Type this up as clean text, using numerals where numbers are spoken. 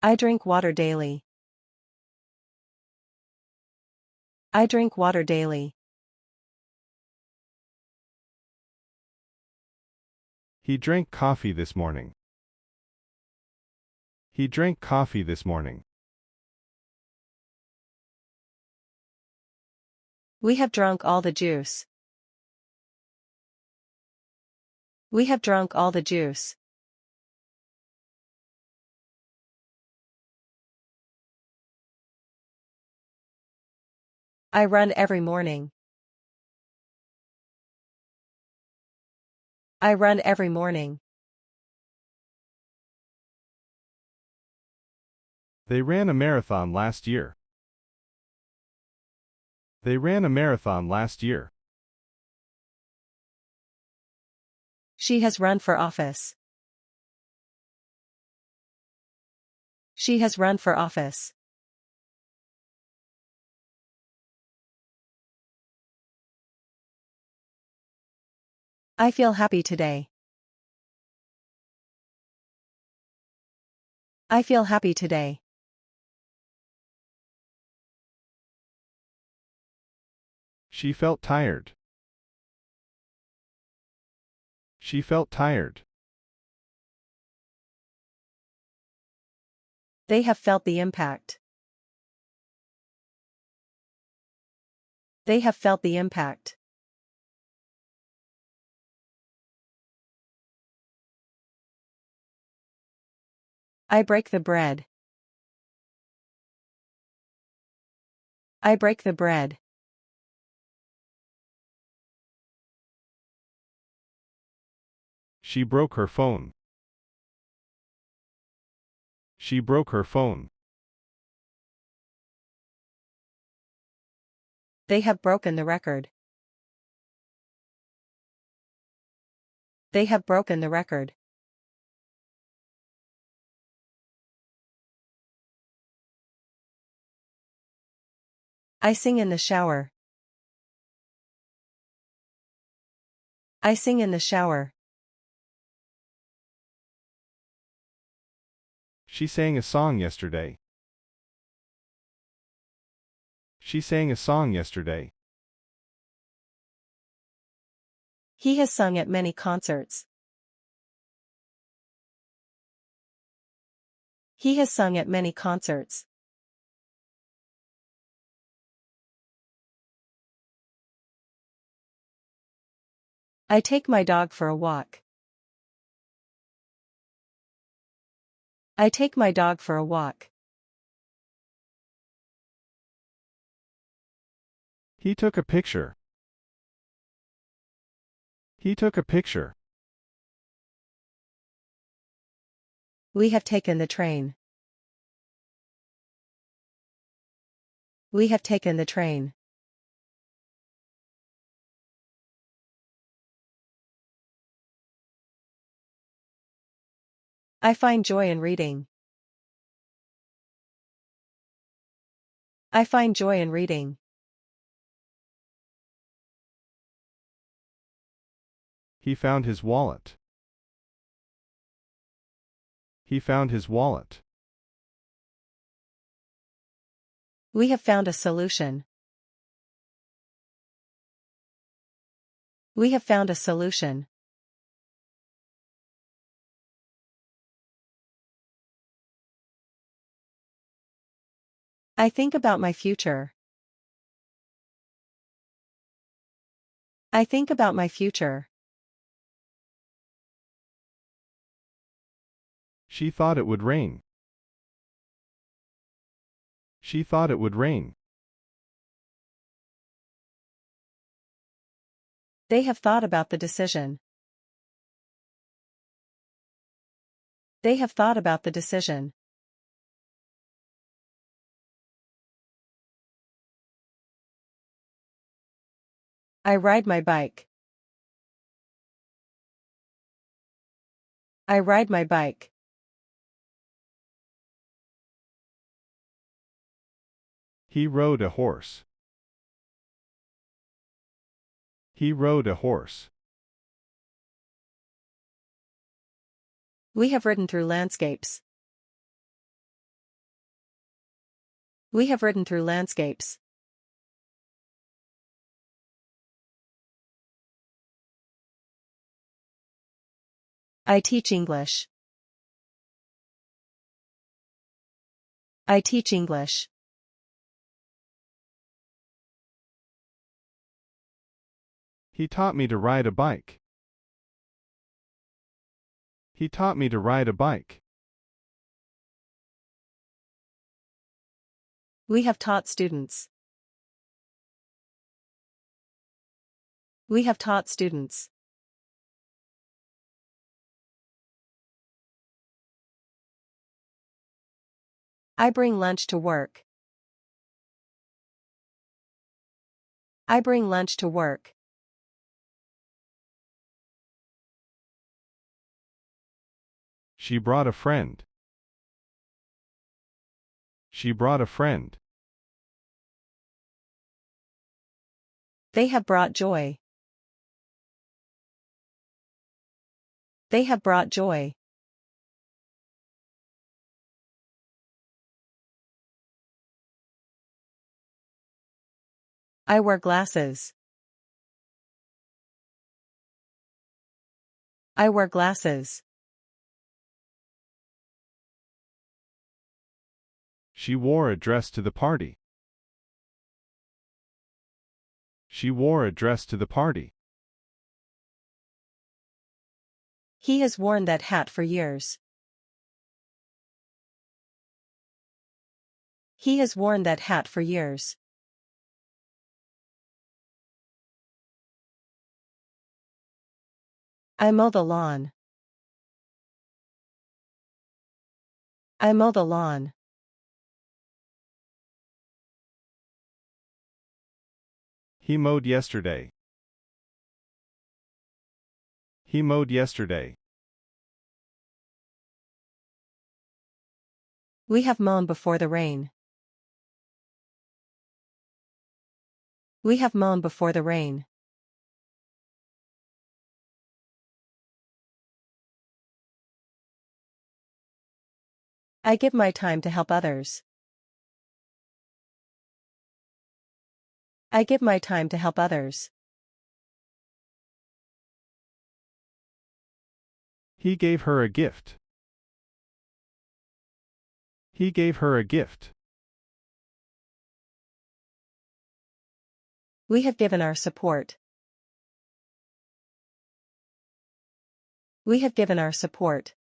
I drink water daily. I drink water daily. He drank coffee this morning. He drank coffee this morning. We have drunk all the juice. We have drunk all the juice. I run every morning. I run every morning. They ran a marathon last year. They ran a marathon last year. She has run for office. She has run for office. I feel happy today. I feel happy today. She felt tired. She felt tired. They have felt the impact. They have felt the impact. I break the bread. I break the bread. She broke her phone. She broke her phone. They have broken the record. They have broken the record. I sing in the shower. I sing in the shower. She sang a song yesterday. She sang a song yesterday. He has sung at many concerts. He has sung at many concerts. I take my dog for a walk. I take my dog for a walk. He took a picture. He took a picture. We have taken the train. We have taken the train. I find joy in reading. I find joy in reading. He found his wallet. He found his wallet. We have found a solution. We have found a solution. I think about my future. I think about my future. She thought it would rain. She thought it would rain. They have thought about the decision. They have thought about the decision. I ride my bike. I ride my bike. He rode a horse. He rode a horse. We have ridden through landscapes. We have ridden through landscapes. I teach English. I teach English. He taught me to ride a bike. He taught me to ride a bike. We have taught students. We have taught students. I bring lunch to work. I bring lunch to work. She brought a friend. She brought a friend. They have brought joy. They have brought joy. I wear glasses. I wear glasses. She wore a dress to the party. She wore a dress to the party. He has worn that hat for years. He has worn that hat for years. I mow the lawn. I mow the lawn. He mowed yesterday. He mowed yesterday. We have mown before the rain. We have mown before the rain. I give my time to help others. I give my time to help others. He gave her a gift. He gave her a gift. We have given our support. We have given our support.